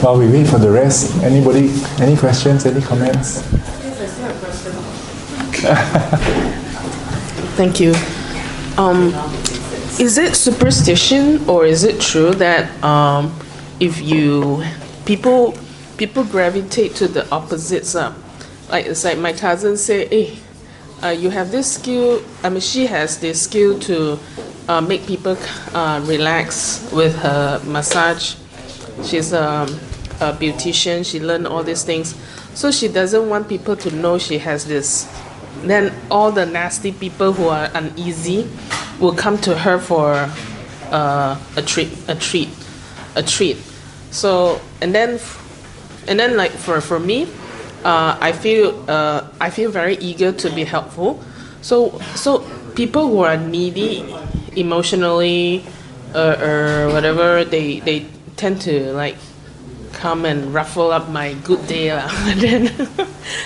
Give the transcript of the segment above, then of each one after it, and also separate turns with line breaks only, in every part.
While we wait for the rest, anybody, any questions, any comments?
Yes, I still have a question. Thank you. Is it superstition or is it true that if people gravitate to the opposites? Like it's like my cousin say, "Hey, you have this skill." I mean, she has this skill to make people relax with her massage. She's a beautician. She learned all these things, so she doesn't want people to know she has this. Then all the nasty people who are uneasy will come to her for a treat. So and then like for me, I feel very eager to be helpful. So people who are needy emotionally or whatever, they tend to like come and ruffle up my good day. And then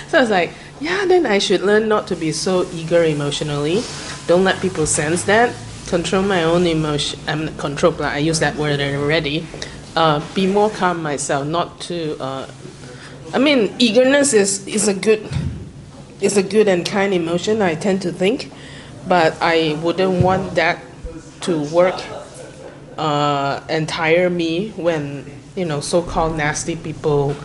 so I was like, yeah, then I should learn not to be so eager emotionally. Don't let people sense that. Control my own emotion. I'm control. I use that word already. Be more calm myself. Not to. I mean, eagerness is a good and kind emotion. I tend to think, but I wouldn't want that to work and tire me when so-called nasty people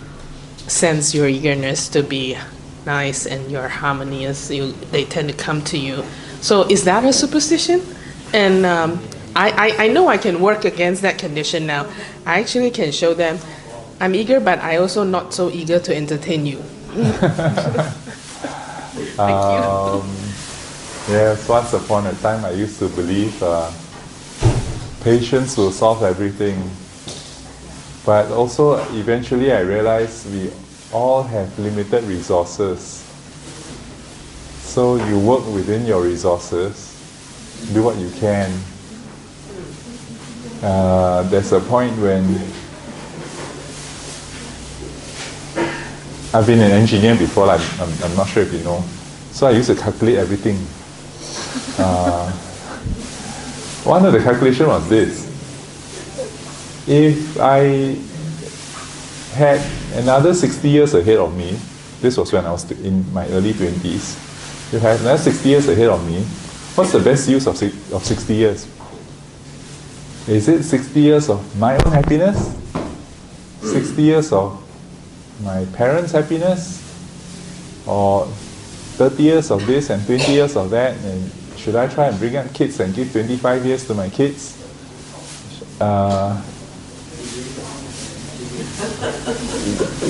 sense your eagerness to be nice and you're harmonious. They tend to come to you. So is that a superstition? And I know I can work against that condition now. I actually can show them I'm eager, but I also not so eager to entertain you. Thank you.
Yes, once upon a time I used to believe patience will solve everything. But also eventually I realized we all have limited resources. So you work within your resources, do what you can. There's a point when I've been an engineer before, I'm not sure if you know. So I used to calculate everything. One of the calculations was this. If I had another 60 years ahead of me, this was when I was in my early 20s, if I had another 60 years ahead of me, what's the best use of 60 years? Is it 60 years of my own happiness? 60 years of my parents' happiness? Or 30 years of this and 20 years of that? And should I try and bring up kids and give 25 years to my kids?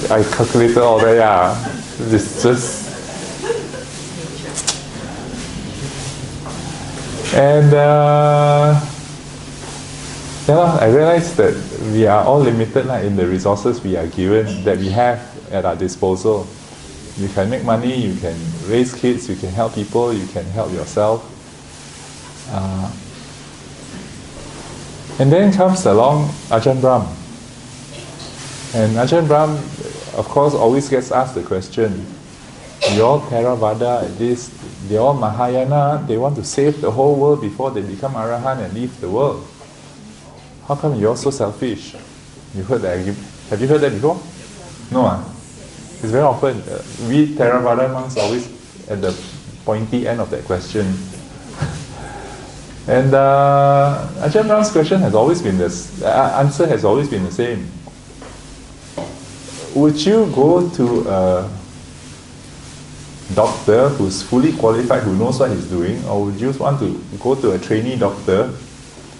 I calculated all that, yeah. It's just... And I realized that we are all limited in the resources we are given, that we have at our disposal. You can make money, you can raise kids, you can help people, you can help yourself. And then comes along Ajahn Brahm. And Ajahn Brahm, of course, always gets asked the question, you're Theravada, they're all Mahayana, they want to save the whole world before they become Arahant and leave the world. How come you're so selfish? You heard that? Have you heard that before? No? It's very often. We Theravada monks always at the pointy end of that question. And Ajahn Brahm's question has always been this. Answer has always been the same. Would you go to a doctor who's fully qualified, who knows what he's doing, or would you want to go to a trainee doctor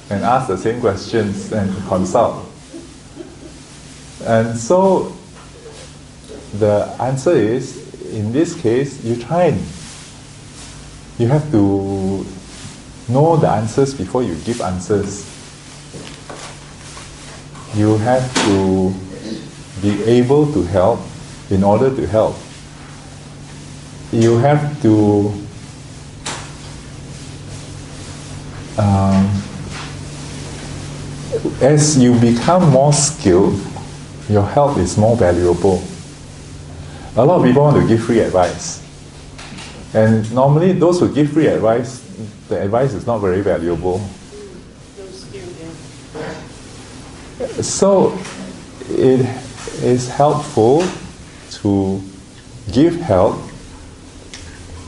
and ask the same questions and consult? And so the answer is, in this case, you try and you have to know the answers before you give answers. You have to be able to help in order to help. You have to as you become more skilled, your help is more valuable. A lot of people want to give free advice. And normally those who give free advice, the advice is not very valuable. So it's helpful to give help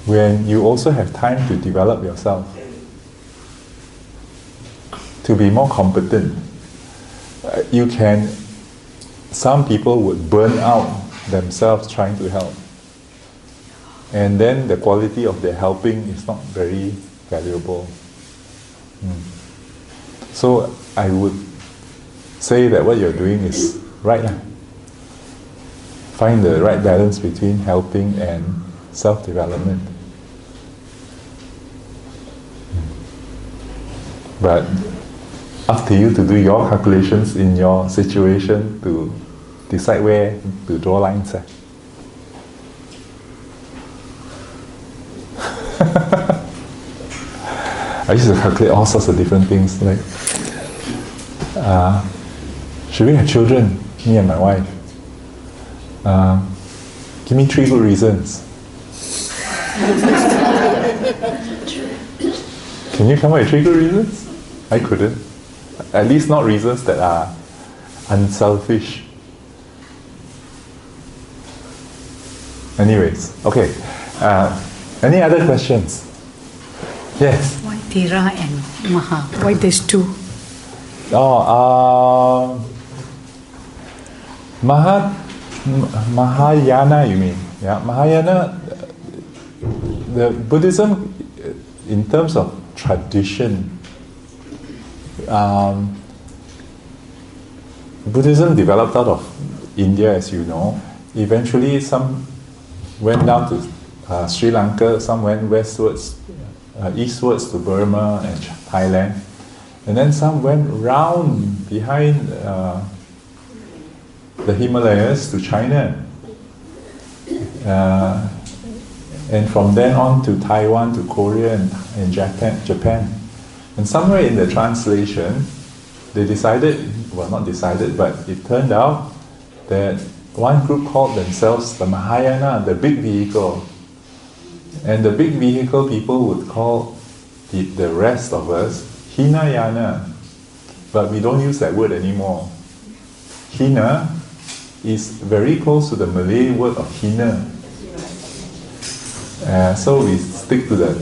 when you also have time to develop yourself, to be more competent. Some people would burn out themselves trying to help, and then the quality of their helping is not very valuable. So I would say that what you're doing is right. Find the right balance between helping and self-development. But up to you to do your calculations in your situation to decide where to draw lines. I used to calculate all sorts of different things, like should we have children, me and my wife? Give me 3 good reasons. Can you come up with 3 good reasons? I couldn't. At least not reasons that are unselfish. Anyways, okay. Any other questions? Yes.
Why Tera and Maha? Why there's 2?
Mahayana, you mean? Yeah, Mahayana. The Buddhism, in terms of tradition, Buddhism developed out of India, as you know. Eventually, some went down to Sri Lanka, some went westwards, eastwards to Burma and Thailand, and then some went round behind the Himalayas to China, and from then on to Taiwan, to Korea and Japan. And somewhere in the translation, they decided, well, not decided, but it turned out that one group called themselves the Mahayana, the big vehicle. And the big vehicle people would call the rest of us Hinayana. But we don't use that word anymore. Hina is very close to the Malay word of hina. So we stick to the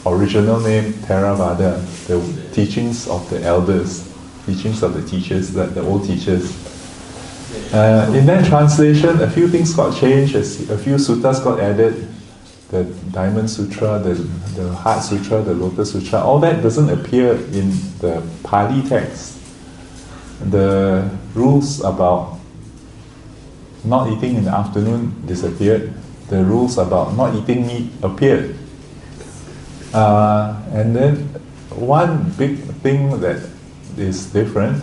original name, Theravada, the teachings of the elders, teachings of the teachers, the old teachers. In that translation, a few things got changed, a few suttas got added, the Diamond Sutra, the Heart Sutra, the Lotus Sutra, all that doesn't appear in the Pali text. The rules about not eating in the afternoon disappeared. The rules about not eating meat appeared. And then one big thing that is different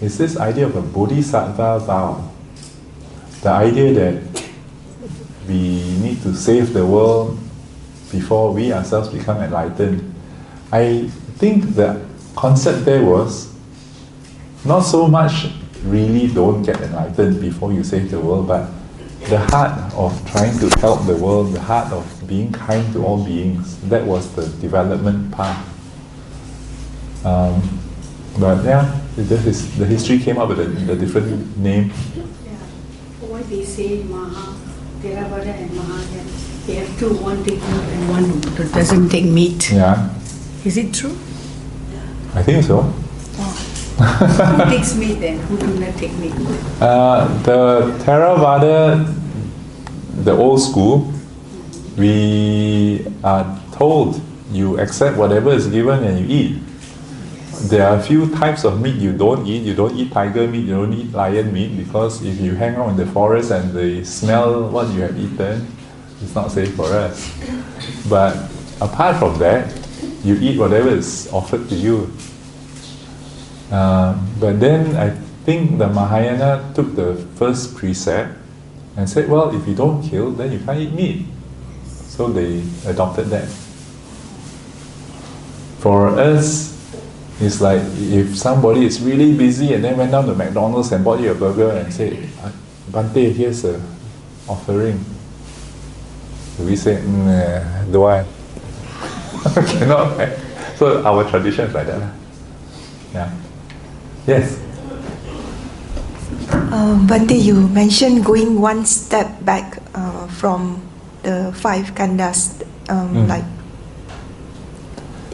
is this idea of a bodhisattva vow. The idea that we need to save the world before we ourselves become enlightened. I think the concept there was not so much really don't get enlightened before you save the world, but the heart of trying to help the world, the heart of being kind to all beings. That was the development path. But yeah, the history came up with a different name.
Yeah. Why they say Maha, Theravada and Mahayana? They have 2, one take meat and one doesn't take meat.
Yeah.
Is it true?
I think so.
Who takes meat then? Who do not take meat?
The Theravada, the old school, we are told you accept whatever is given and you eat. There are a few types of meat you don't eat. You don't eat tiger meat, you don't eat lion meat, because if you hang out in the forest and they smell what you have eaten, it's not safe for us. But apart from that, you eat whatever is offered to you. But then I think the Mahayana took the first precept and said, well, if you don't kill, then you can't eat meat. So they adopted that. For us, it's like if somebody is really busy and then went down to McDonald's and bought you a burger and said, Bante, here's an offering. We say, don't want. Cannot. So our tradition is like that. Yeah. Yes.
Bhante, you mentioned going one step back from the five khandhas, like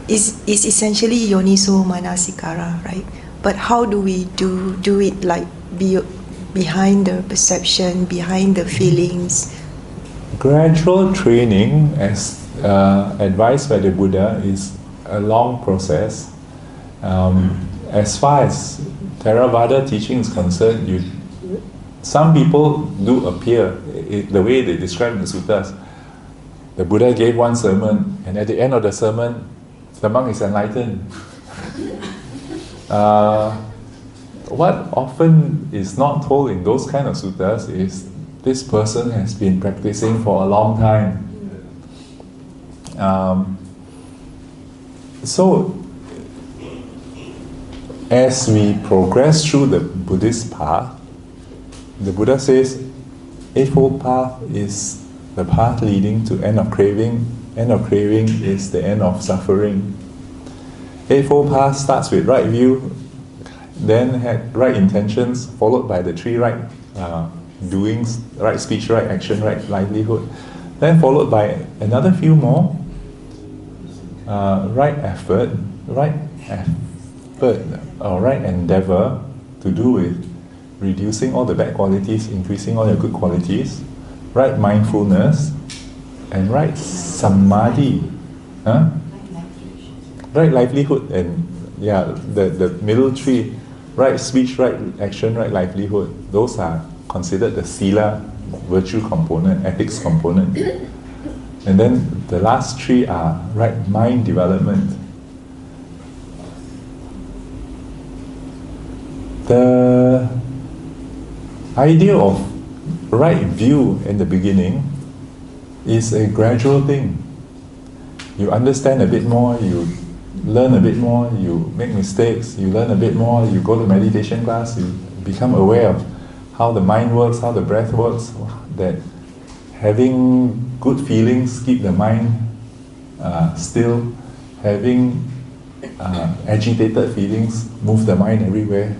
is essentially yoniso manasikara, right? But how do we do it like behind the perception, behind the feelings?
Gradual training, as advised by the Buddha, is a long process. As far as Theravada teaching is concerned, some people do appear, the way they describe in the suttas, the Buddha gave one sermon, and at the end of the sermon, the monk is enlightened. What often is not told in those kind of suttas is this person has been practicing for a long time. So, as we progress through the Buddhist path, the Buddha says, Eightfold Path is the path leading to end of craving. End of craving is the end of suffering. Eightfold Path starts with right view, then had right intentions, followed by the three right doings, right speech, right action, right livelihood. Then followed by another few more, right effort, or right endeavor to do with reducing all the bad qualities, increasing all your good qualities, right mindfulness, and right samadhi, right livelihood, and the middle three, right speech, right action, right livelihood, those are considered the sila, virtue component, ethics component. And then the last three are right mind development. The idea of right view in the beginning is a gradual thing. You understand a bit more, you learn a bit more, you make mistakes, you learn a bit more, you go to meditation class, you become aware of how the mind works, how the breath works, that having good feelings keep the mind still, having agitated feelings move the mind everywhere.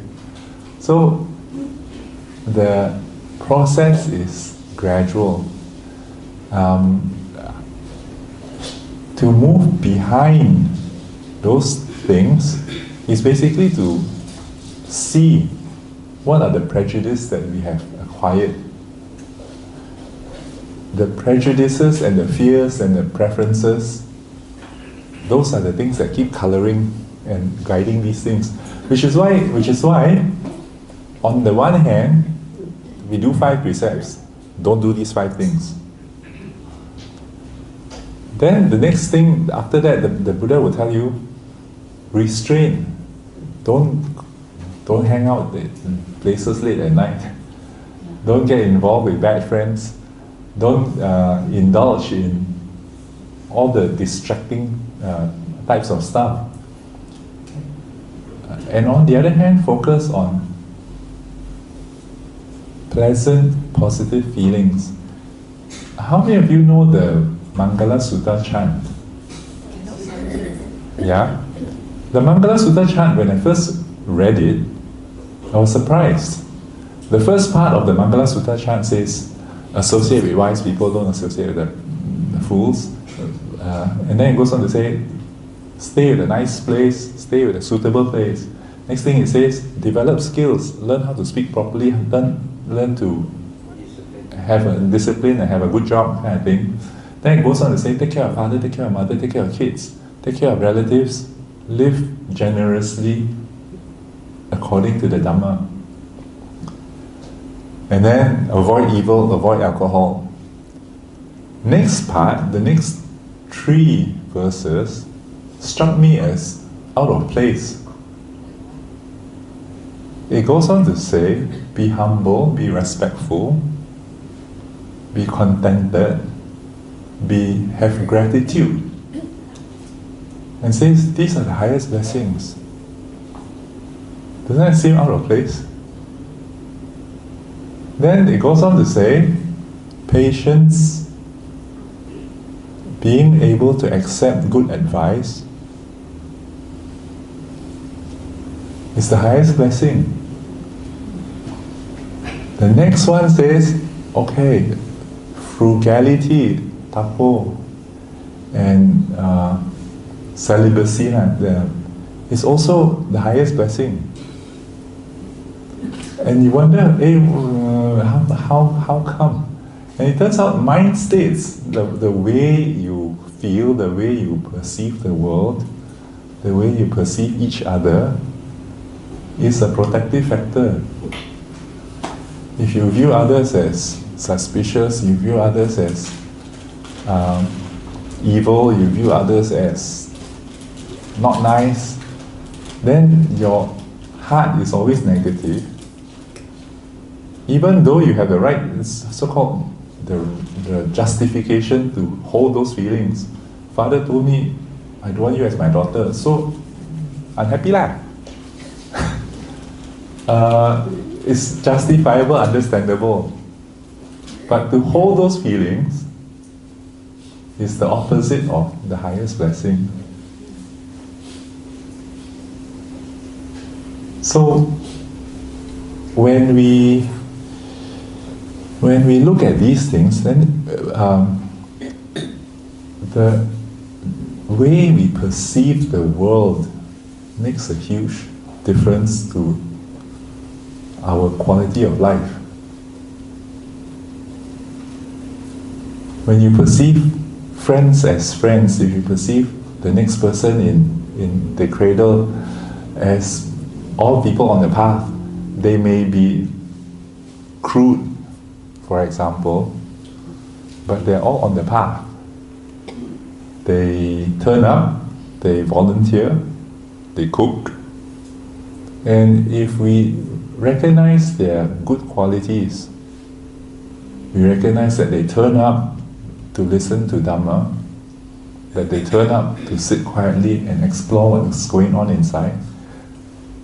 So the process is gradual. To move behind those things is basically to see what are the prejudices that we have acquired. The prejudices and the fears and the preferences, those are the things that keep coloring and guiding these things. Which is why, on the one hand, we do 5 precepts. Don't do these 5 things. Then the next thing, after that, the Buddha will tell you, restrain. Don't hang out in places late at night. Don't get involved with bad friends. Don't indulge in all the distracting types of stuff. And on the other hand, focus on pleasant, positive feelings. How many of you know the Mangala Sutta chant? Yeah? The Mangala Sutta chant, when I first read it, I was surprised. The first part of the Mangala Sutta chant says, associate with wise people, don't associate with the fools. And then it goes on to say, stay with a nice place, stay with a suitable place. Next thing it says, develop skills, learn how to speak properly, learn to have a discipline and have a good job, kind of thing. Then it goes on to say, take care of father, take care of mother, take care of kids, take care of relatives, live generously according to the Dhamma. And then avoid evil, avoid alcohol. Next part, the next 3 verses struck me as out of place. It goes on to say, be humble, be respectful, be contented, have gratitude. And says these are the highest blessings. Doesn't that seem out of place? Then it goes on to say, patience, being able to accept good advice, is the highest blessing. The next one says, okay, frugality, tapo, and celibacy is also the highest blessing. And you wonder, hey, how come? And it turns out mind states, the way you feel, the way you perceive the world, the way you perceive each other, is a protective factor. If you view others as suspicious, you view others as evil, you view others as not nice, then your heart is always negative. Even though you have the right, so-called the justification to hold those feelings. Father told me, I don't want you as my daughter, so unhappy lah. It's justifiable, understandable. But to hold those feelings is the opposite of the highest blessing. So when we look at these things, then the way we perceive the world makes a huge difference to our quality of life. When you perceive friends as friends, if you perceive the next person in the cradle as all people on the path, they may be crude, for example, but they're all on the path. They turn up, they volunteer, they cook, and if we recognize their good qualities, we recognize that they turn up to listen to Dhamma, that they turn up to sit quietly and explore what's going on inside,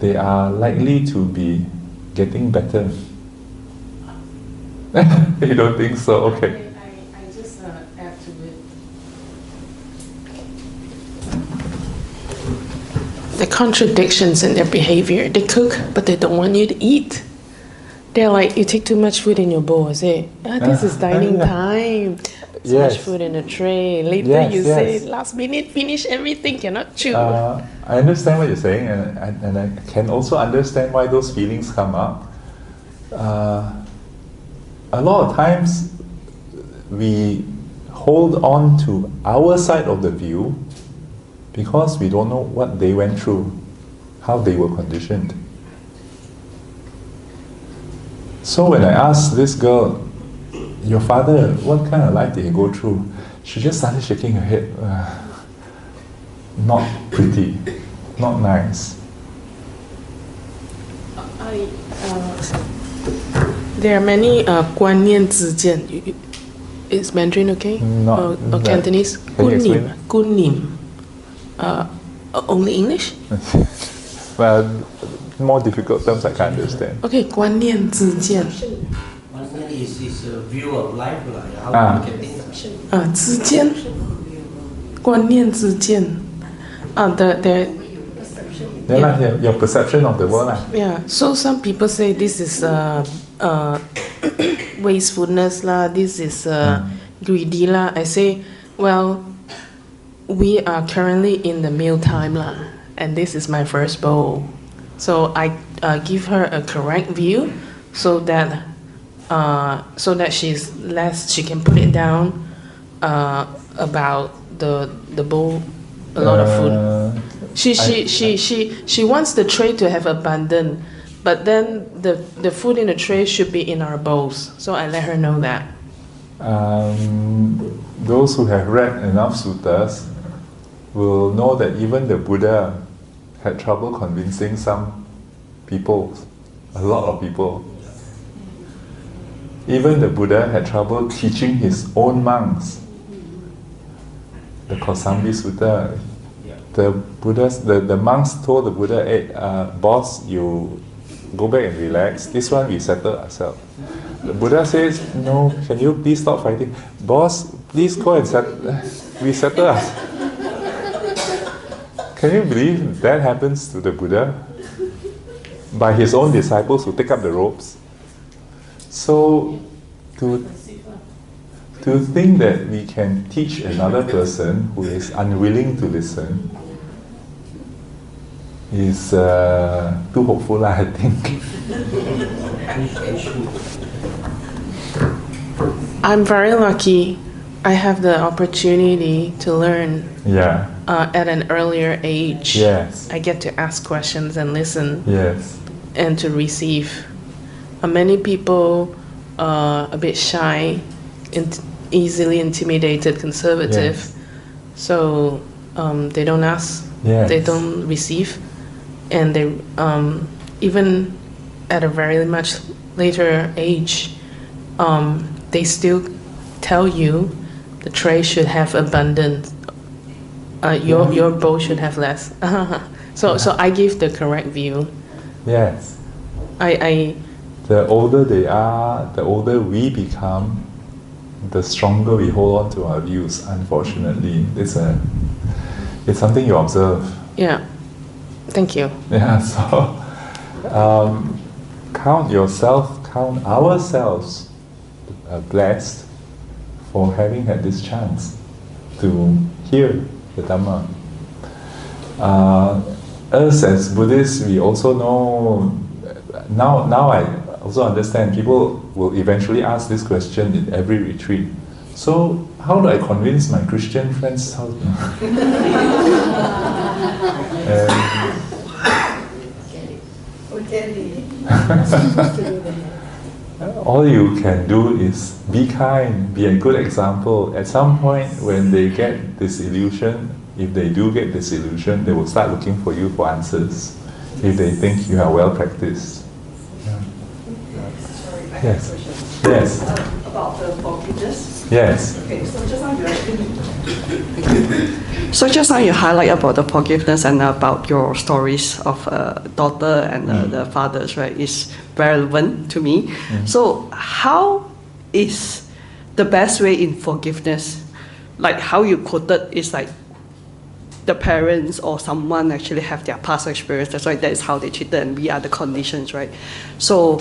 they are likely to be getting better. You don't think so? Okay.
I just add to it. The contradictions in their behavior. They cook, but they don't want you to eat. They're like, you take too much food in your bowl. I say, this is dining time. So much food in a tray. Later you say, last minute, finish everything, cannot chew.
I understand what you're saying, and I can also understand why those feelings come up. A lot of times we hold on to our side of the view because we don't know what they went through, how they were conditioned. So when I asked this girl, your father, what kind of life did he go through? She just started shaking her head. Not pretty, not nice.
There are many 观念之间. Is Mandarin okay?
Not,
or Cantonese?
Can you explain?
观念. Only English?
Well, more difficult terms I can't understand.
Okay, 观念之间.
Is a view of life, like how we can think.
之间. 观念之间.
Your perception of the world lah.
Yeah, so some people say this is wastefulness lah, this is greedy lah. I say, well, we are currently in the meal time lah, and this is my first bowl. So I give her a correct view so that she can put it down about the bowl, a lot of food. She wants the tray to have abundance, but then the food in the tray should be in our bowls. So I let her know that.
Those who have read enough suttas will know that even the Buddha had trouble convincing some people, a lot of people. Even the Buddha had trouble teaching his own monks. The Kosambi Sutta, the monks told the Buddha, hey, boss, you go back and relax. This one we settle ourselves. The Buddha says, no, can you please stop fighting? Boss, please go and we settle us. Can you believe that happens to the Buddha? By his own disciples who take up the ropes. So to think that we can teach another person who is unwilling to listen is too hopeful, I think.
I'm very lucky. I have the opportunity to learn
Yeah.
at an earlier age.
Yes.
I get to ask questions and listen
Yes.
and to receive. Many people are a bit shy, easily intimidated, conservative.
Yes.
So they don't ask,
Yes.
they don't receive, and they even at a very much later age, they still tell you the tray should have abundance. Your bowl should have less. So I give the correct view.
Yes.
I
The older they are, the older we become, the stronger we hold on to our views, unfortunately. It's something you observe.
yeah. Thank you.
Yeah, so count ourselves blessed for having had this chance to hear the Dhamma. Us as Buddhists, we also know, now I also understand, people will eventually ask this question in every retreat. So how do I convince my Christian friends how all you can do is be kind, be a good example. At some point when they get disillusion, if they do get disillusion, they will start looking for you for answers if they think you are well practiced. Yes. Yes.
About the forgiveness.
Yes.
Okay, so just now you highlight about the forgiveness and about your stories of daughter and the fathers, right? Is relevant to me. So how is the best way in forgiveness? Like how you quoted is like the parents or someone actually have their past experience. That's why that is how they treated, and we are the conditions, right? So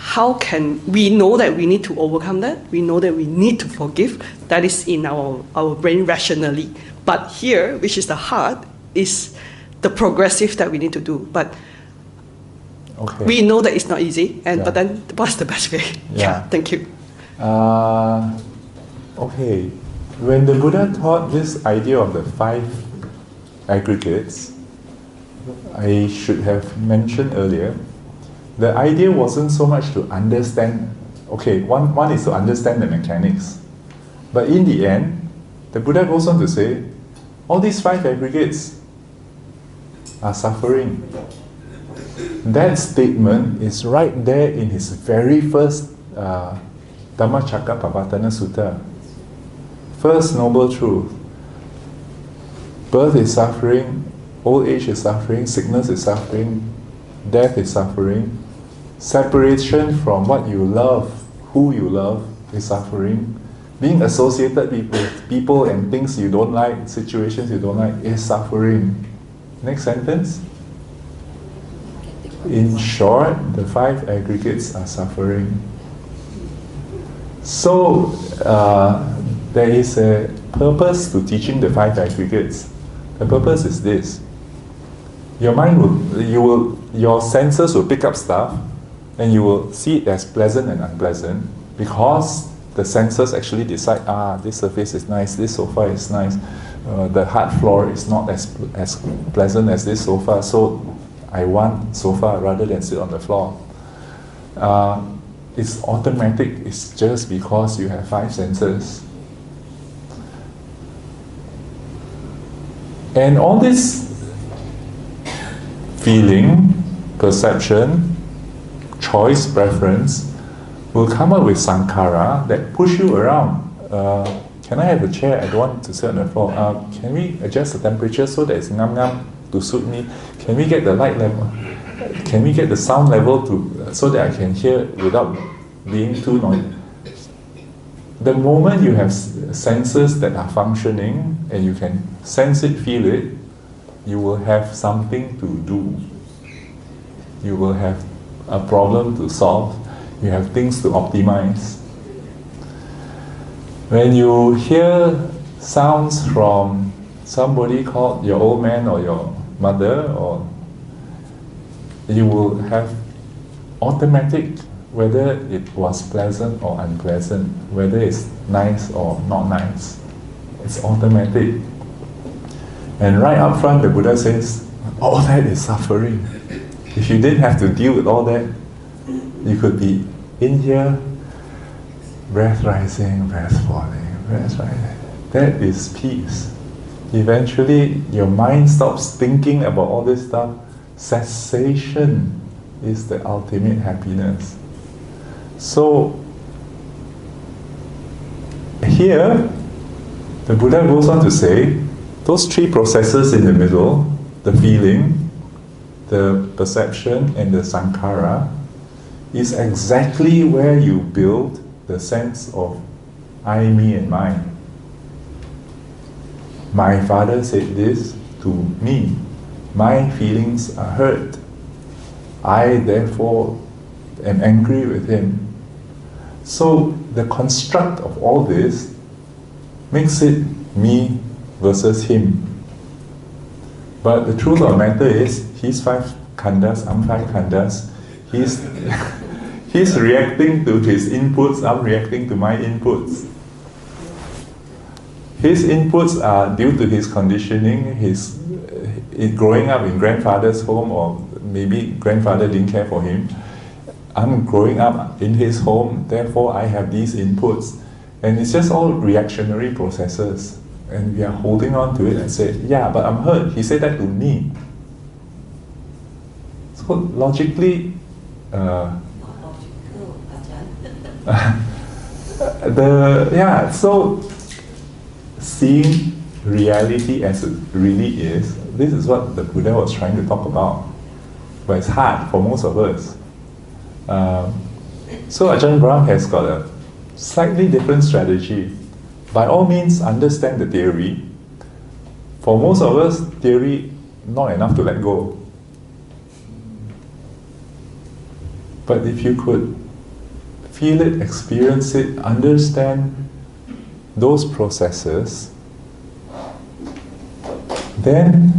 how can we know that we need to overcome that? We know that we need to forgive. That is in our brain rationally. But here, which is the heart, is the progressive that we need to do. But we know that it's not easy. But then, what's the best way? Thank you.
Okay. When the Buddha taught this idea of the 5 aggregates, I should have mentioned earlier, the idea wasn't so much to understand, one is to understand the mechanics. But in the end, the Buddha goes on to say, all these 5 aggregates are suffering. That statement is right there in his very first Dhammacakkappavattana Sutta. First noble truth. Birth is suffering, old age is suffering, sickness is suffering, death is suffering. Separation from what you love, who you love, is suffering. Being associated with people and things you don't like, situations you don't like, is suffering. Next sentence. In short, the 5 aggregates are suffering. So, there is a purpose to teaching the 5 aggregates. The purpose is this. Your mind your senses will pick up stuff, and you will see it as pleasant and unpleasant, because the senses actually decide, this surface is nice, this sofa is nice, the hard floor is not as pleasant as this sofa, so I want sofa rather than sit on the floor. It's automatic, it's just because you have 5 senses. And all this feeling, perception, choice, preference will come up with sankhara that push you around. Can I have a chair? I don't want to sit on the floor. Can we adjust the temperature so that it's ngam-ngam to suit me? Can we get the light level? Can we get the sound level so that I can hear without being too noisy? The moment you have senses that are functioning and you can sense it, feel it, you will have something to do. You will have a problem to solve. You have things to optimize. When you hear sounds from somebody called your old man or your mother, or you will have automatic whether it was pleasant or unpleasant, whether it's nice or not nice. It's automatic. And right up front, the Buddha says, all that is suffering. If you didn't have to deal with all that, you could be in here, breath rising, breath falling, breath rising. That is peace. Eventually, your mind stops thinking about all this stuff. Cessation is the ultimate happiness. So, here, the Buddha goes on to say, those three processes in the middle, the feeling, the perception, and the sankhara, is exactly where you build the sense of I, me, and mine. My father said this to me. My feelings are hurt. I therefore am angry with him. So the construct of all this makes it me versus him. But the truth of the matter is, he's 5 khandhas, I'm 5 khandhas. He's reacting to his inputs, I'm reacting to my inputs. His inputs are due to his conditioning, his growing up in grandfather's home, or maybe grandfather didn't care for him. I'm growing up in his home, therefore I have these inputs. And it's just all reactionary processes. And we are holding on to it and say, yeah, but I'm hurt. He said that to me. So logically, so seeing reality as it really is, this is what the Buddha was trying to talk about. But it's hard for most of us. So Ajahn Brahm has got a slightly different strategy. By all means, understand the theory. For most of us, theory not enough to let go. But if you could feel it, experience it, understand those processes, then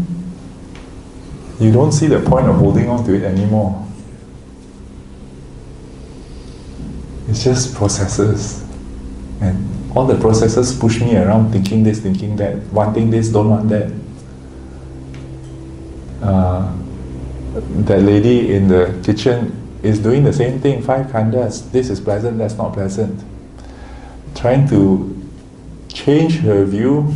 you don't see the point of holding on to it anymore. It's just processes. And all the processes push me around thinking this, thinking that, wanting this, don't want that. That lady in the kitchen is doing the same thing, 5 khandhas. This is pleasant, that's not pleasant. Trying to change her view,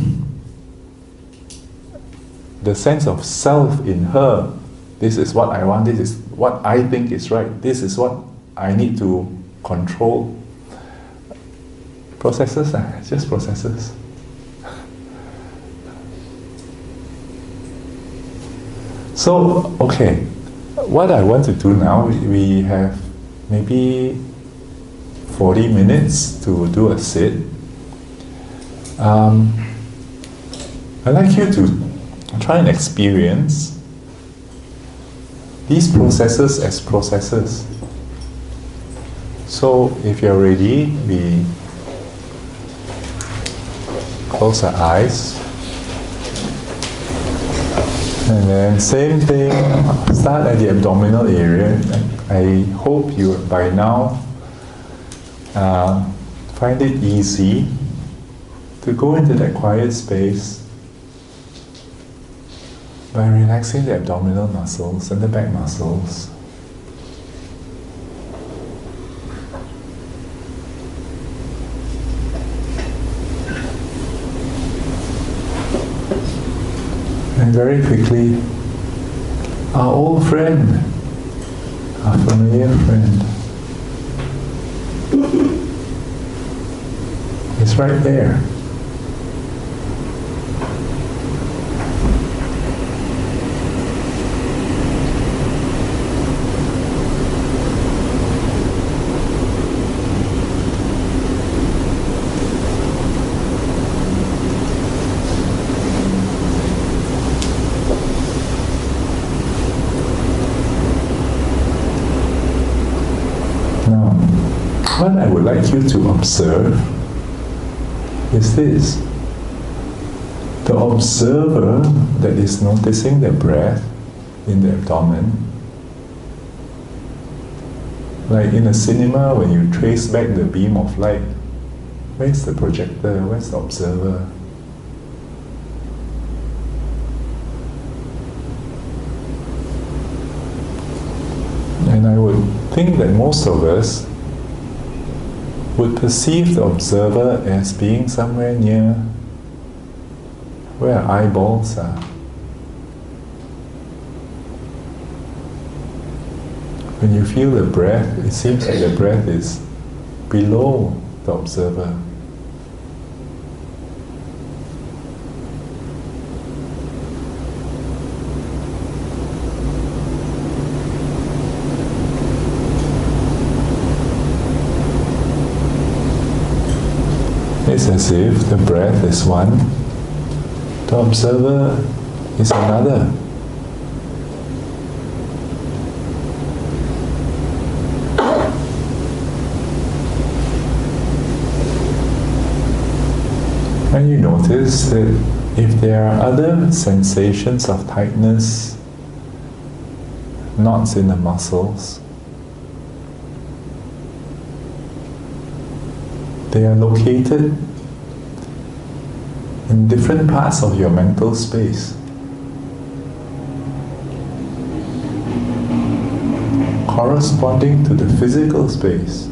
the sense of self in her. This is what I want, this is what I think is right, this is what I need to control. Processes, it's just processes. So, okay, what I want to do now, we have maybe 40 minutes to do a sit. I'd like you to try and experience these processes as processes. So, if you're ready, we close our eyes. And then same thing, start at the abdominal area. I hope you by now find it easy to go into that quiet space by relaxing the abdominal muscles and the back muscles. And very quickly, our old friend, our familiar friend, is right there. Now, what I would like you to observe is this. The observer that is noticing the breath in the abdomen, like in a cinema when you trace back the beam of light, where's the projector? Where's the observer? And I would think that most of us would perceive the observer as being somewhere near where our eyeballs are. When you feel the breath, it seems like the breath is below the observer. It's as if the breath is one, the observer is another. And you notice that if there are other sensations of tightness, knots in the muscles, they are located in different parts of your mental space. Corresponding to the physical space.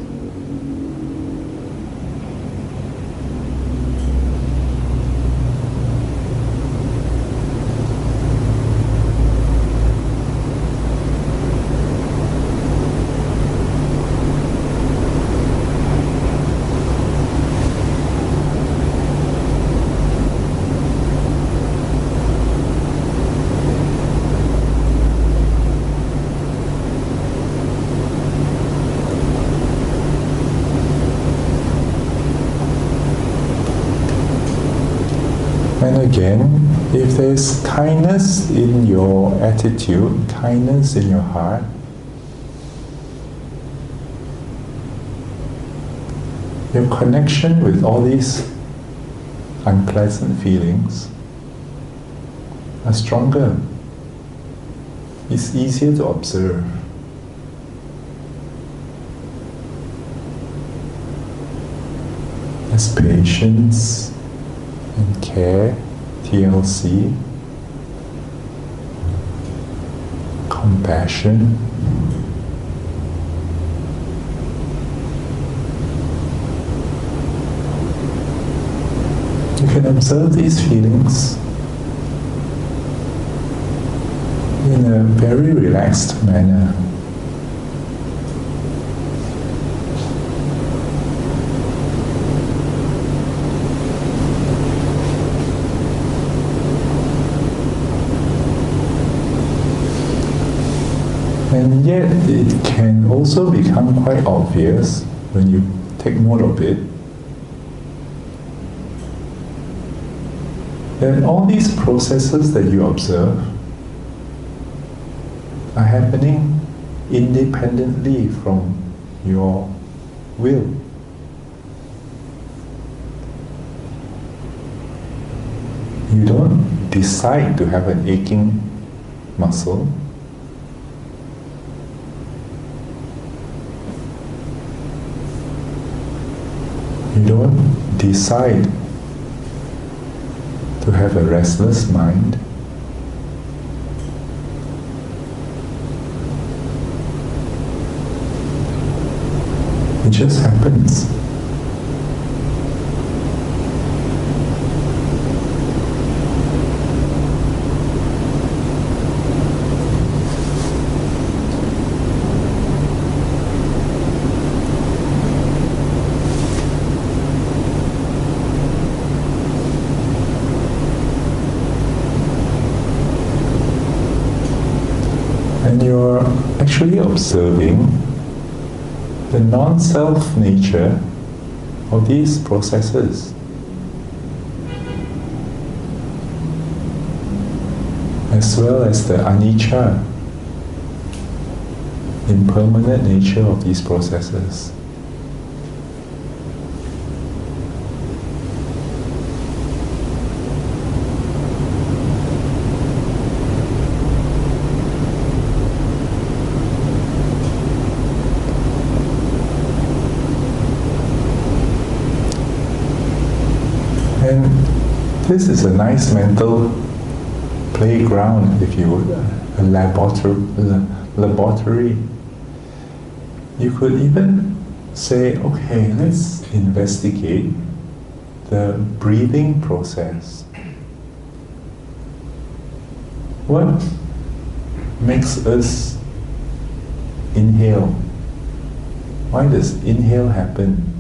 And again, if there's kindness in your attitude, kindness in your heart, your connection with all these unpleasant feelings are stronger. It's easier to observe. There's patience and care, TLC, compassion, you can observe these feelings in a very relaxed manner. And yet it can also become quite obvious when you take note of it that all these processes that you observe are happening independently from your will. You don't decide to have an aching muscle. You don't decide to have a restless mind. It just happens. And you're actually observing the non-self nature of these processes. As well as the anicca, impermanent nature of these processes. This is a nice mental playground, if you would, a laboratory. You could even say, okay, let's investigate the breathing process. What makes us inhale? Why does inhale happen?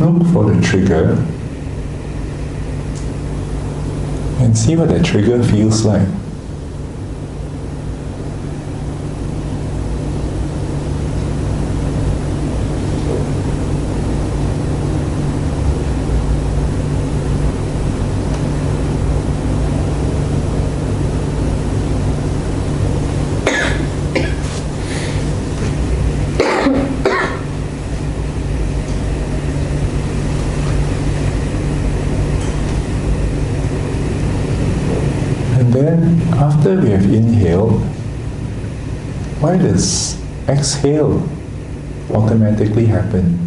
Look for the trigger and see what that trigger feels like. Then, after we have inhaled, why does exhale automatically happen?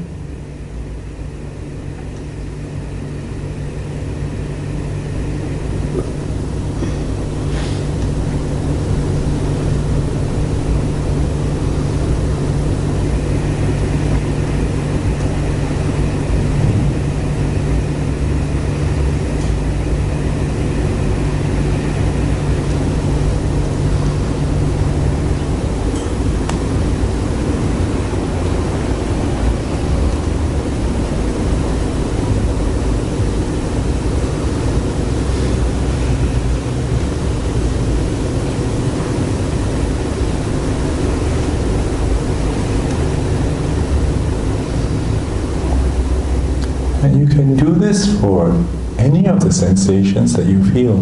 And you can do this for any of the sensations that you feel.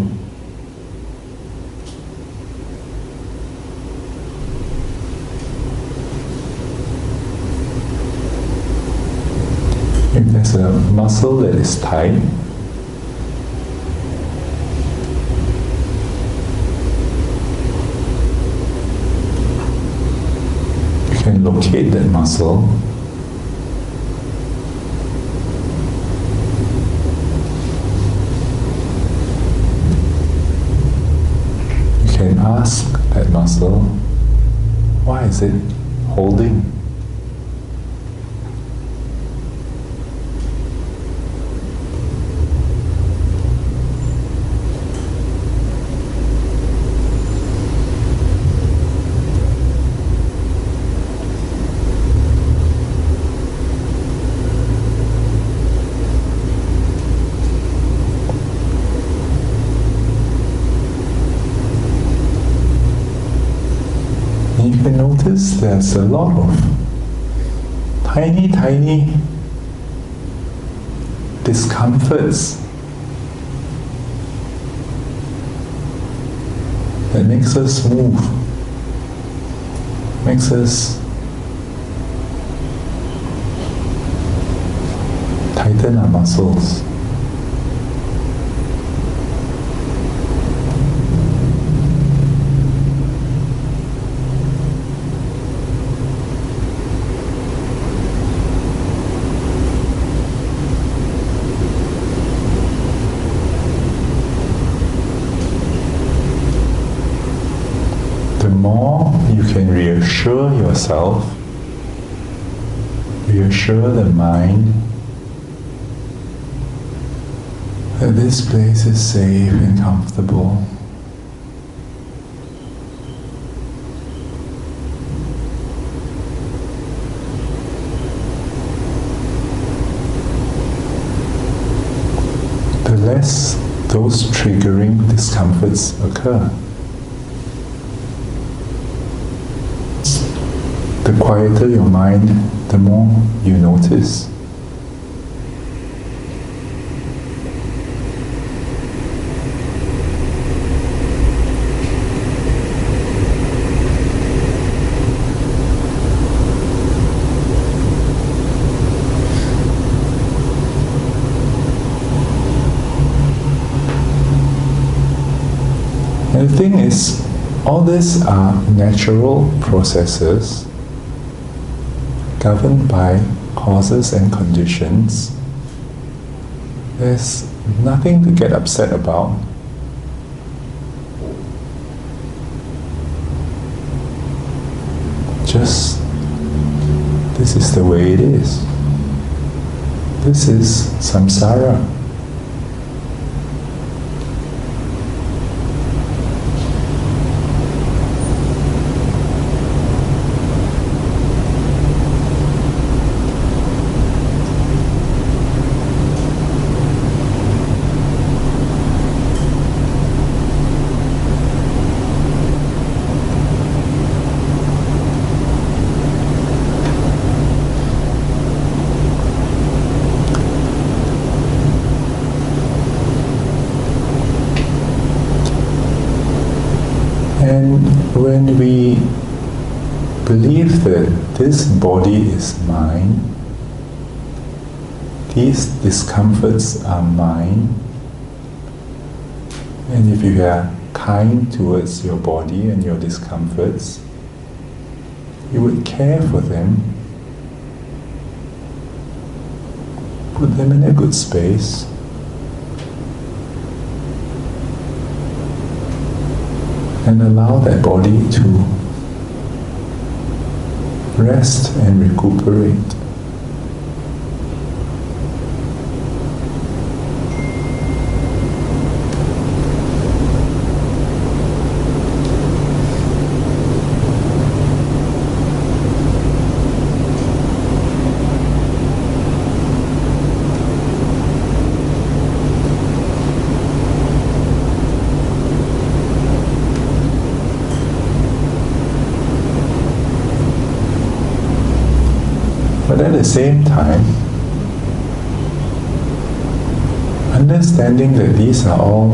If there's a muscle that is tight, you can locate that muscle . Ask that muscle, why is it holding? You can notice there's a lot of tiny discomforts that makes us move, makes us tighten our muscles. The more you can reassure yourself, reassure the mind that this place is safe and comfortable. The less those triggering discomforts occur. The quieter your mind, the more you notice. And the thing is, all these are natural processes governed by causes and conditions. There's nothing to get upset about. Just, this is the way it is. This is samsara. And when we believe that this body is mine, these discomforts are mine, and if you are kind towards your body and your discomforts, you would care for them, put them in a good space, and allow that body to rest and recuperate. But at the same time, understanding that these are all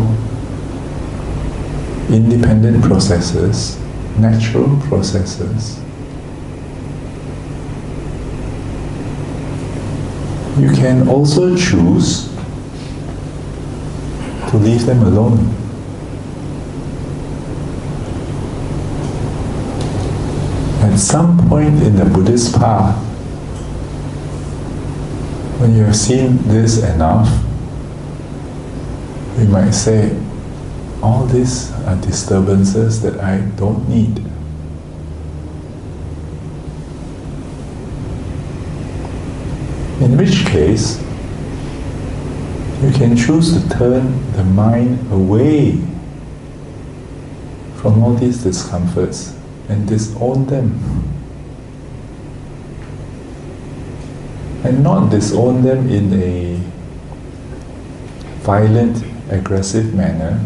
independent processes, natural processes, you can also choose to leave them alone. At some point in the Buddhist path, when you have seen this enough, we might say, all these are disturbances that I don't need. In which case, you can choose to turn the mind away from all these discomforts and disown them. And not disown them in a violent, aggressive manner,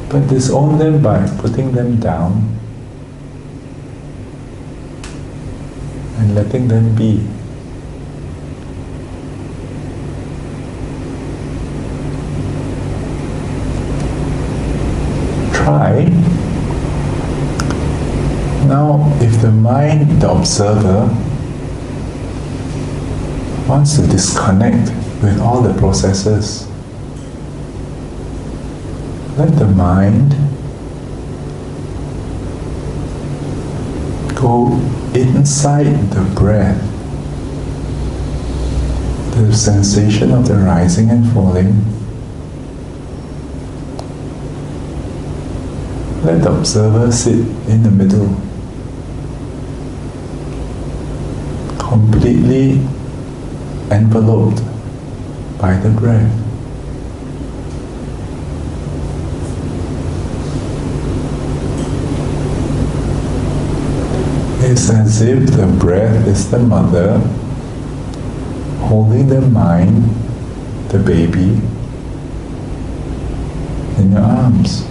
but disown them by putting them down and letting them be. Try. Now, if the mind, the observer, wants to disconnect with all the processes, let the mind go inside the breath, the sensation of the rising and falling. Let the observer sit in the middle, completely enveloped by the breath. It's as if the breath is the mother holding the mind, the baby, in your arms.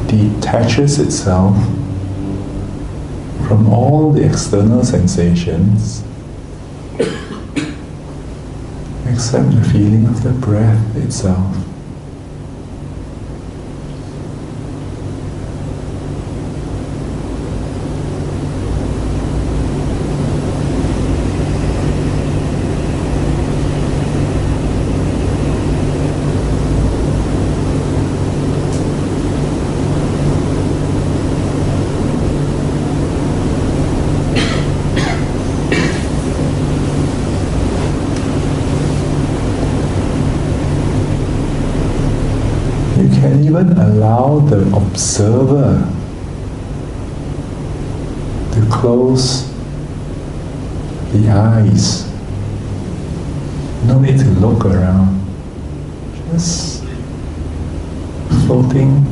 Detaches itself from all the external sensations except the feeling of the breath itself. can even allow the observer to close the eyes. No need to look around. Just floating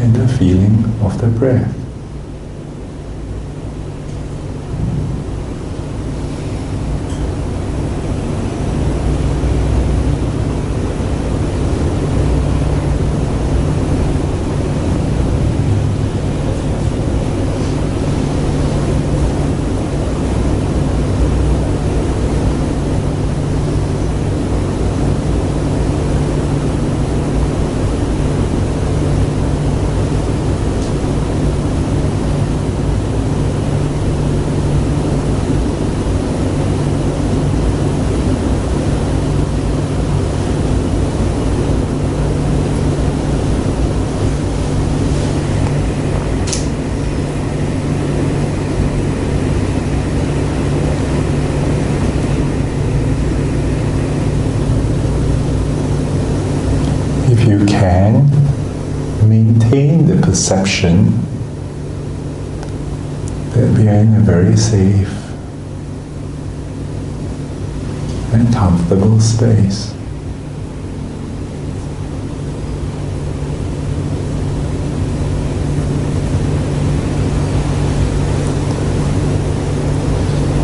in the feeling of the breath. If you can, maintain the perception that we are in a very safe and comfortable space.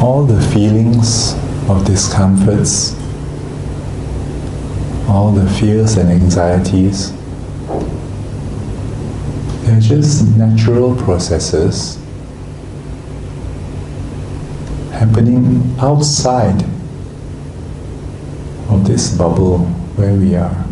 All the feelings of discomforts, all the fears and anxieties, they're just natural processes happening outside of this bubble where we are.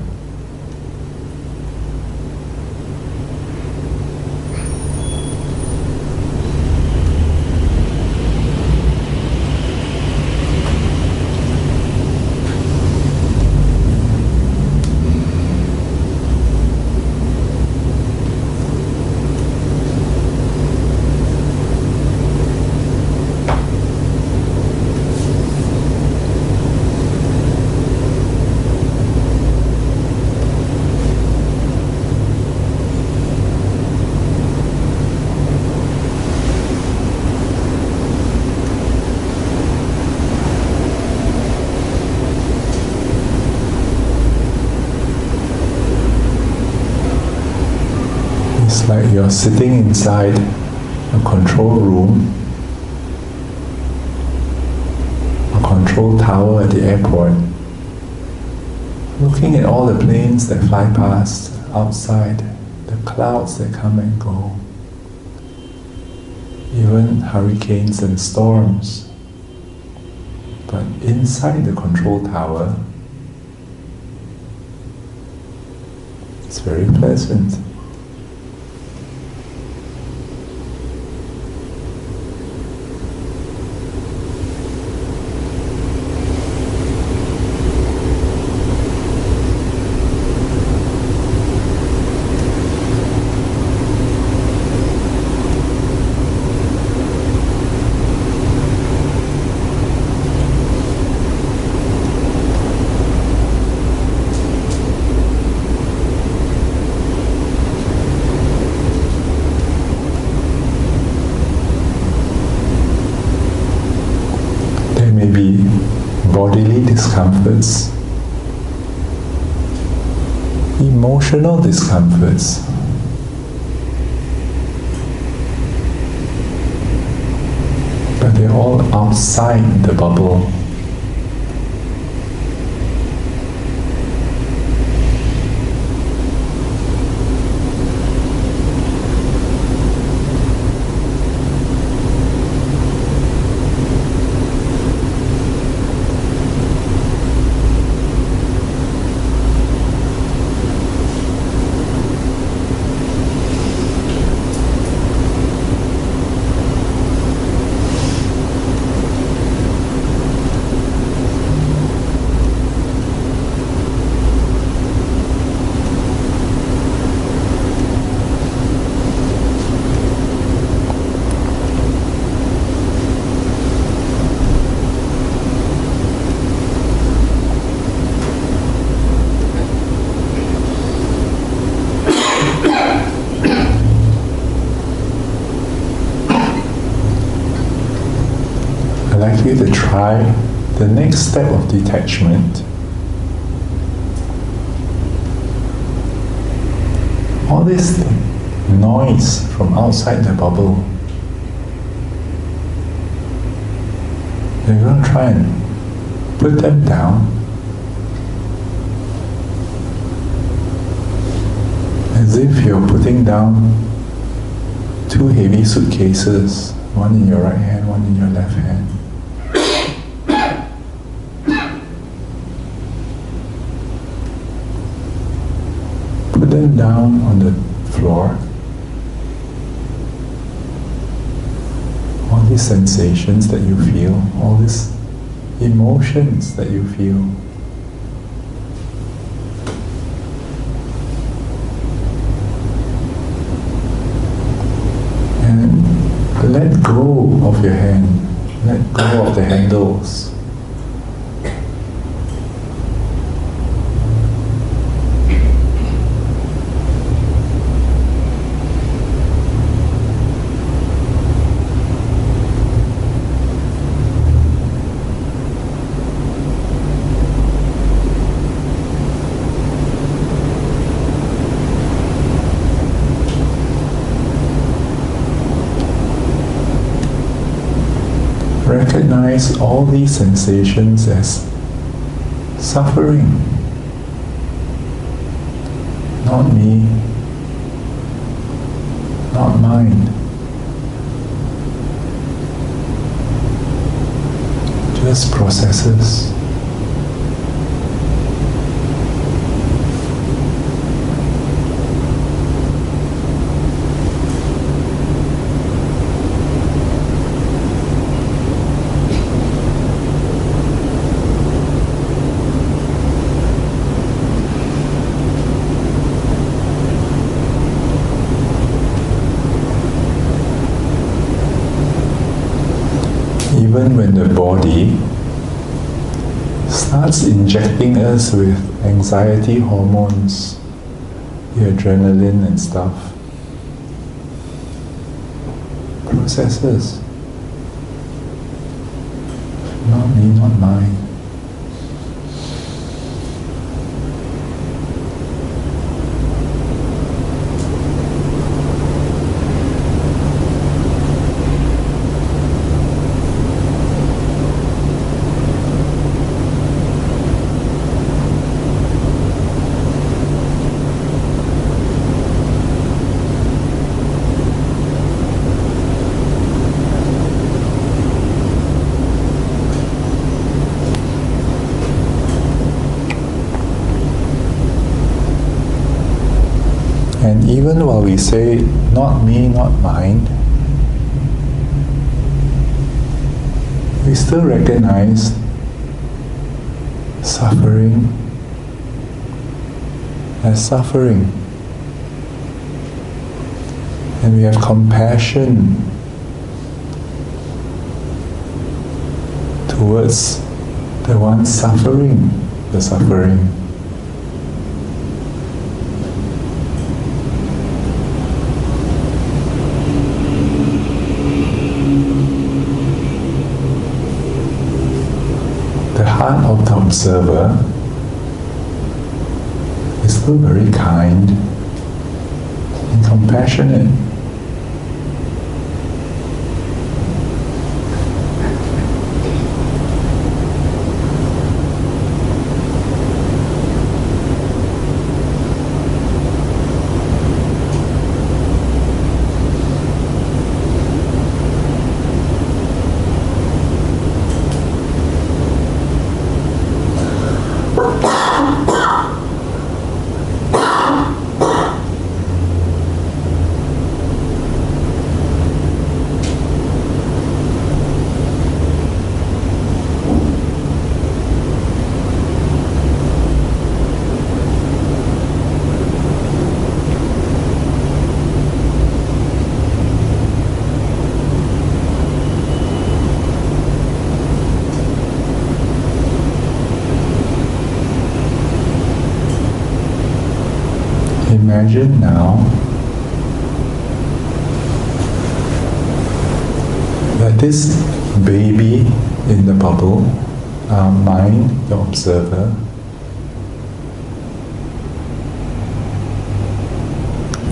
It's like you're sitting inside a control room, a control tower at the airport, looking at all the planes that fly past outside, the clouds that come and go, even hurricanes and storms. But inside the control tower, it's very pleasant. Bodily discomforts, emotional discomforts, but they're all outside the bubble. you to try the next step of detachment. All this noise from outside the bubble, you're going to try and put them down as if you're putting down two heavy suitcases, one in your right hand, one in your left hand. Put them down on the floor. All these sensations that you feel, all these emotions that you feel. And let go of your hand, let go of the handles. Recognize all these sensations as suffering. Not me, not mine. Just processes. Even when the body starts injecting us with anxiety hormones, the adrenaline and stuff, processes. Not me, not mine. And even while we say, not me, not mine, we still recognize suffering as suffering. And we have compassion towards the one suffering the suffering. The heart of the observer is still very kind and compassionate. Imagine now that this baby in the bubble, mind, the observer.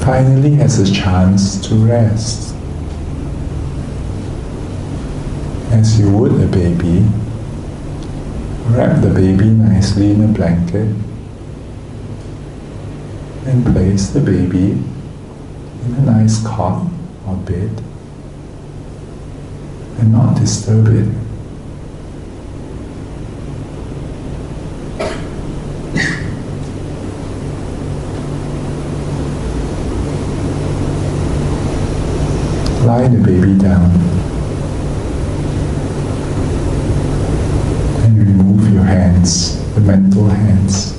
Finally has a chance to rest. As you would a baby, wrap the baby nicely in a blanket and place the baby in a nice cot or bed and not disturb it. Lie the baby down and remove your hands, the mental hands.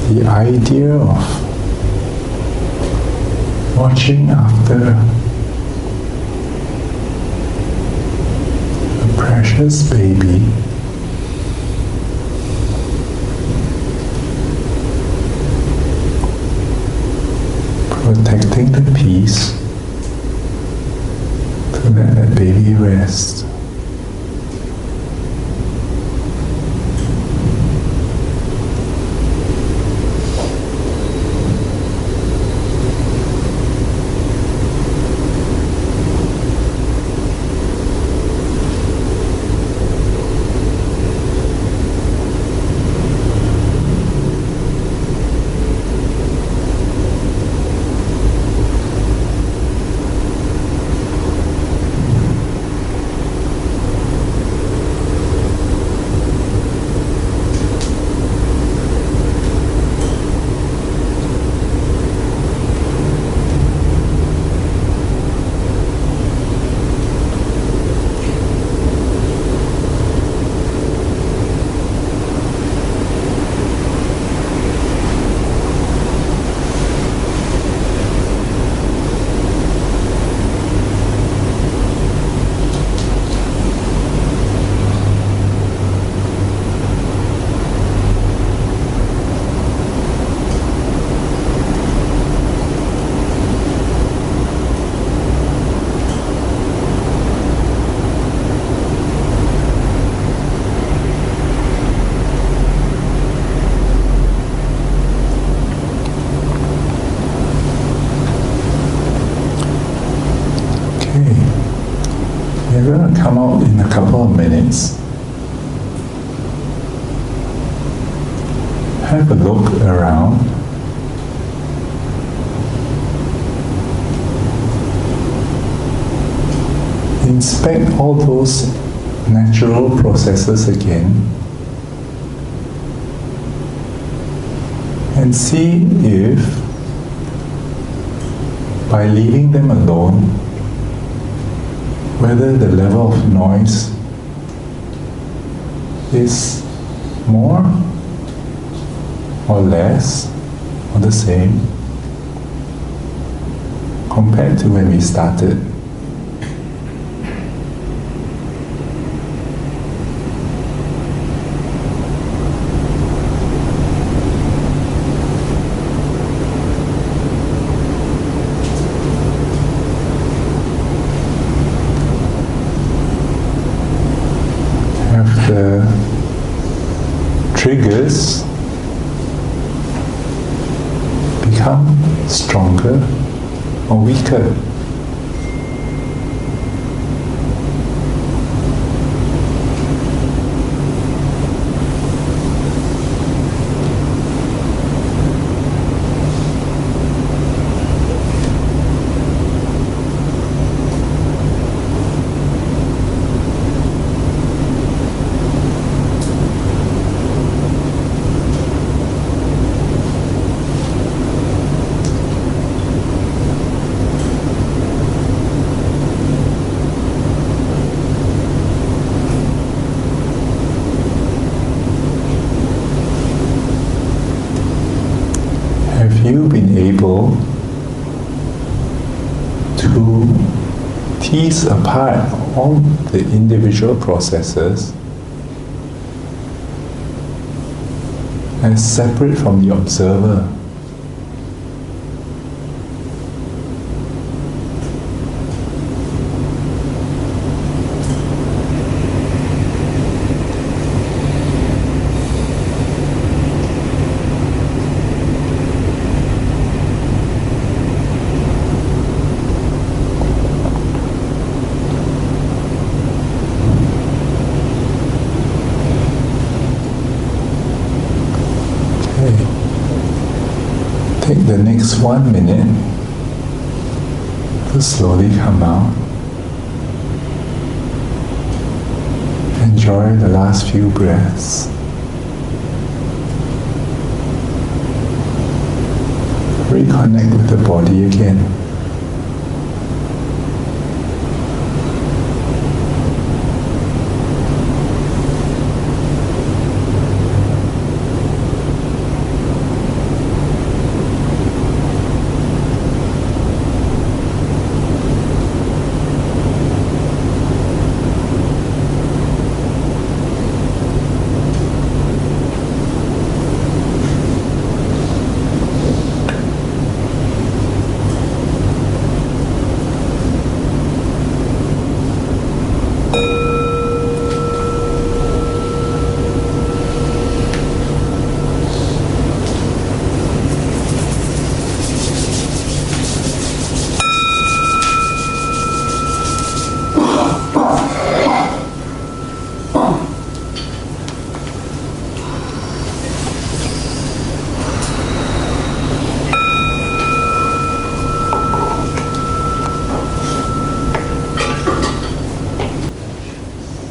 the idea of watching after a precious baby protecting the peace to let that baby rest. They're going to come out in a couple of minutes. Have a look around. Inspect all those natural processes again and see if by leaving them alone, whether the level of noise is more or less or the same compared to when we started. The triggers become stronger or weaker. Have you been able to tease apart all the individual processes as separate from the observer? Take the next 1 minute to slowly come out. Enjoy the last few breaths. Reconnect with the body again.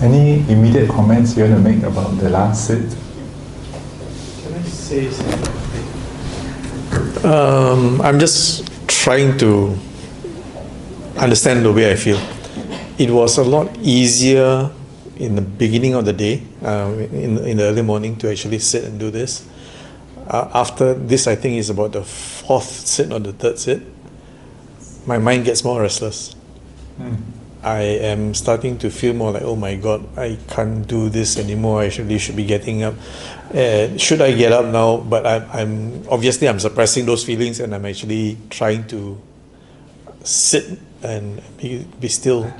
Any immediate comments you want to make about the last sit?
Can I say something? I'm just trying to understand the way I feel. It was a lot easier in the beginning of the day, in the early morning, to actually sit and do this. After this, I think is about the fourth sit or the third sit, my mind gets more restless. I am starting to feel more like, oh my God, I can't do this anymore. I should be getting up. Should I get up now? But I'm obviously suppressing those feelings, and I'm actually trying to sit and be still.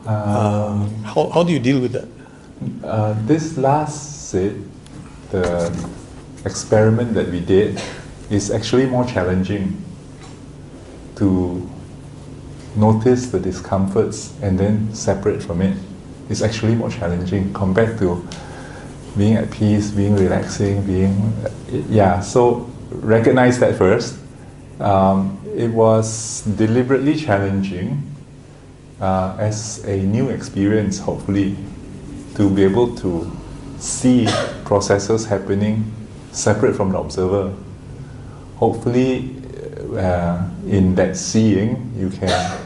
How do you deal with that?
This last sit, the experiment that we did, is actually more challenging to notice the discomforts and then separate from it is actually more challenging compared to being at peace, being relaxing, so recognize that first. It was deliberately challenging as a new experience, hopefully, to be able to see processes happening separate from the observer. Hopefully, in that seeing, you can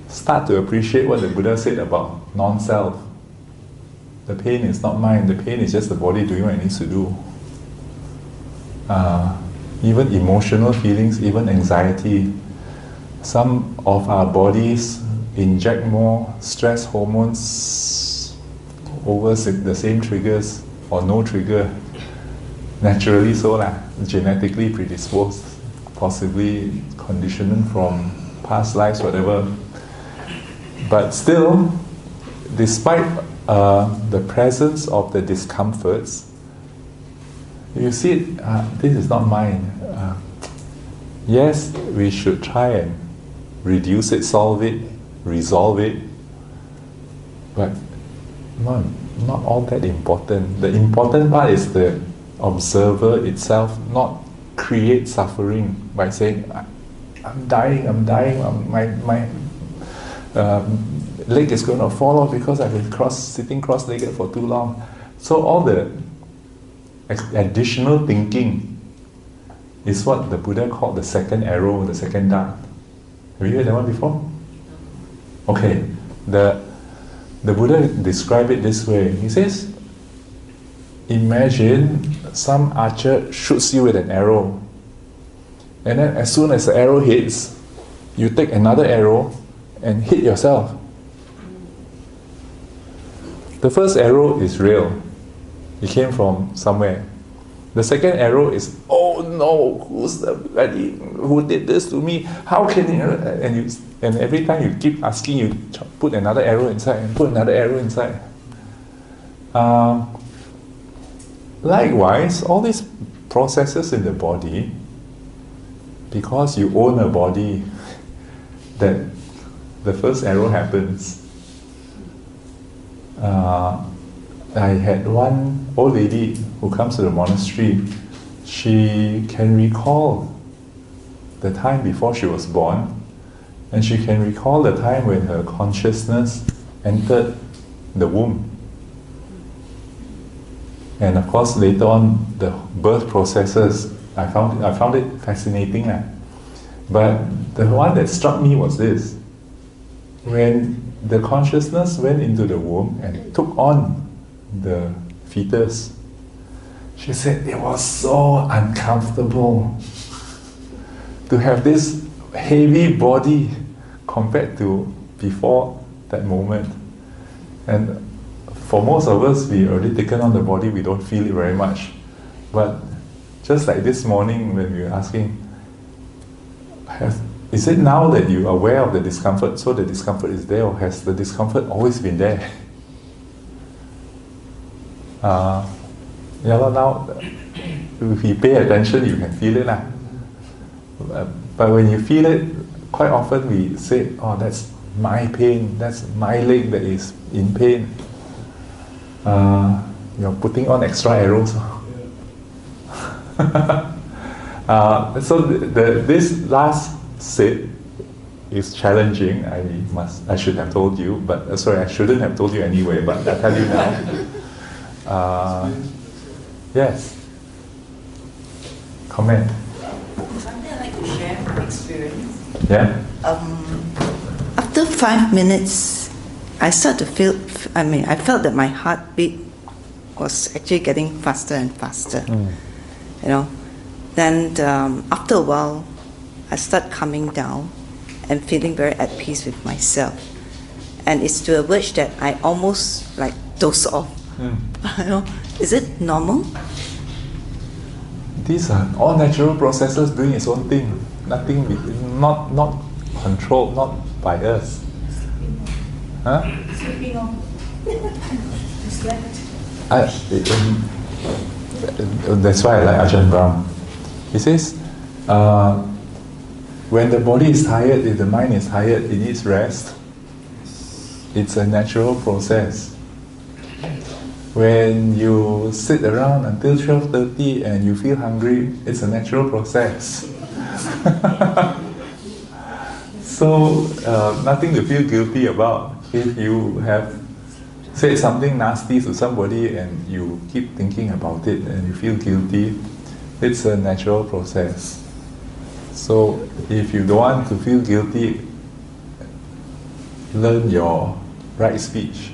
start to appreciate what the Buddha said about non-self. The pain is not mine, the pain is just the body doing what it needs to do. Even emotional feelings, even anxiety. Some of our bodies inject more stress hormones over the same triggers or no trigger. Naturally so, genetically predisposed, possibly conditioned from past lives, whatever. But still, despite the presence of the discomforts, you see it, this is not mine. Yes, we should try and reduce it, solve it, resolve it, but not all that important. The important part is the observer itself not create suffering by saying, I'm dying, my leg is going to fall off because I've been sitting cross-legged for too long. So all the additional thinking is what the Buddha called the second arrow, the second dart. Have you heard that one before? Okay, the Buddha described it this way. He says, imagine some archer shoots you with an arrow, and then as soon as the arrow hits, you take another arrow and hit yourself. The first arrow is real. It came from somewhere. The second arrow is, oh no, who did this to me? How can it? And every time you keep asking, you put another arrow inside and put another arrow inside. Likewise, all these processes in the body, because you own a body, that the first arrow happens. I had one old lady who comes to the monastery. She can recall the time before she was born, and she can recall the time when her consciousness entered the womb. And of course, later on, the birth processes, I found it fascinating. But the one that struck me was this. When the consciousness went into the womb and took on the fetus, she said it was so uncomfortable to have this heavy body compared to before that moment. And for most of us, we already taken on the body, we don't feel it very much. But just like this morning when we were asking, is it now that you're aware of the discomfort, so the discomfort is there, or has the discomfort always been there? Now, if you pay attention, you can feel it. But when you feel it, quite often we say, oh, that's my pain, that's my leg that is in pain. You're putting on extra arrows. So this last set is challenging. I should have told you, but sorry, I shouldn't have told you anyway, but I'll tell you now. Yes. Comment.
Something I'd like to share my experience.
Yeah.
After 5 minutes, I start to feel. I felt that my heartbeat was actually getting faster and faster. Then after a while, I start coming down and feeling very at peace with myself. And it's to a verge that I almost like doze off. Is it normal?
These are all natural processes doing its own thing. Nothing, not controlled, not by us. Huh?
Sleeping off. Slept.
That's why I like Ajahn Brahm. He says, When the body is tired, if the mind is tired, it needs rest. It's a natural process. When you sit around until 12:30 and you feel hungry, it's a natural process. So, nothing to feel guilty about. If you have said something nasty to somebody and you keep thinking about it and you feel guilty, it's a natural process. So, if you don't want to feel guilty, learn your right speech.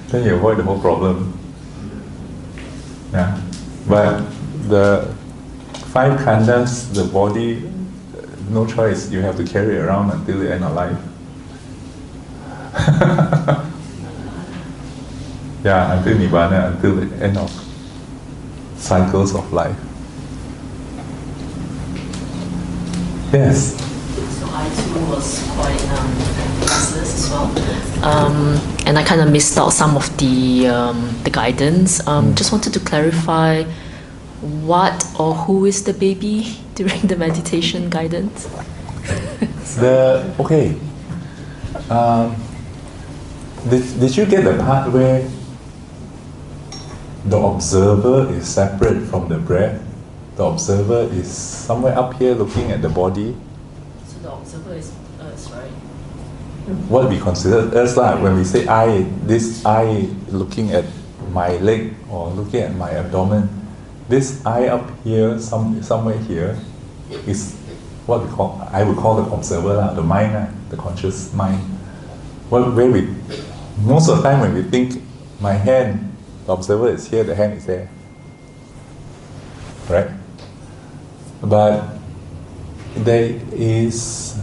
Then you avoid the whole problem. Yeah. But the 5 khandas, the body, no choice, you have to carry it around until the end of life. Yeah, until Nibbana, until the end of cycles of life. Yes?
So I too was quite restless as well. And I kind of missed out some of the guidance. Just wanted to clarify what or who is the baby during the meditation guidance?
Did you get the part where the observer is separate from the breath? The observer is somewhere up here looking at the body.
So the observer is us, right?
What we consider us when we say I, this I looking at my leg or looking at my abdomen, this I up here, somewhere here, is what we call, I would call the observer, the mind, the conscious mind. Most of the time when we think my hand, the observer is here, the hand is there. Right? But there is,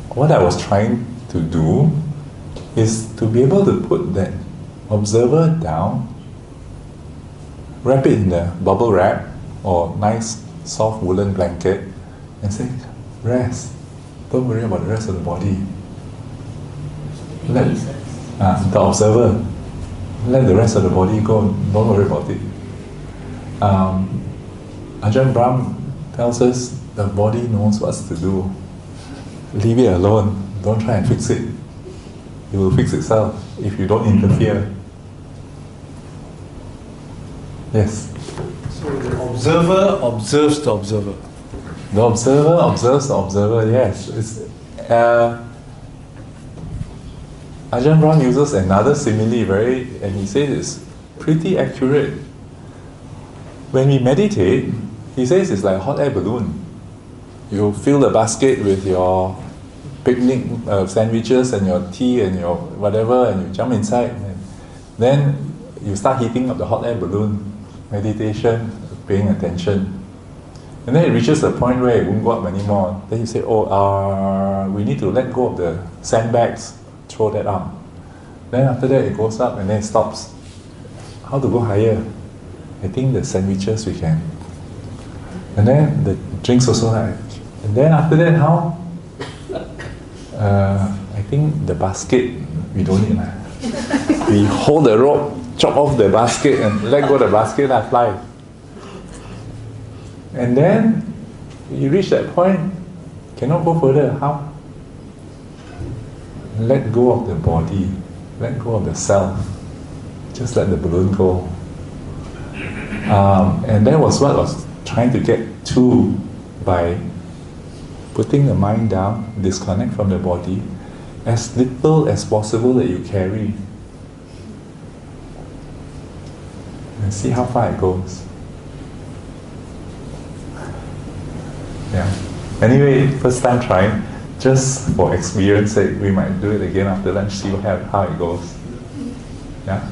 what I was trying to do is to be able to put that observer down, wrap it in the bubble wrap or nice soft woolen blanket and say, rest. Don't worry about the rest of the body. Let the observer, let the rest of the body go. Don't worry about it. Ajahn Brahm tells us the body knows what to do. Leave it alone. Don't try and fix it. It will fix itself if you don't interfere. Yes?
So the observer observes the observer.
The observer observes the observer, yes. Ajahn Brahm uses another simile, and he says it's pretty accurate. When we meditate, he says it's like a hot air balloon. You fill the basket with your picnic sandwiches and your tea and your whatever, and you jump inside, and then you start heating up the hot air balloon. Meditation, paying attention. And then it reaches a point where it won't go up anymore. Then you say, we need to let go of the sandbags, throw that out. Then after that it goes up and then it stops. How to go higher? I think the sandwiches we can. And then the drinks also like. And then after that how? I think the basket we don't need. We hold the rope, chop off the basket and let go of the basket and fly. And then you reach that point, cannot go further. How? Let go of the body, let go of the self. Just let the balloon go. And that was what I was trying to get to by putting the mind down, disconnect from the body, as little as possible that you carry. And see how far it goes. Yeah. Anyway, first time trying, just for experience sake, we might do it again after lunch, see how it goes. Yeah.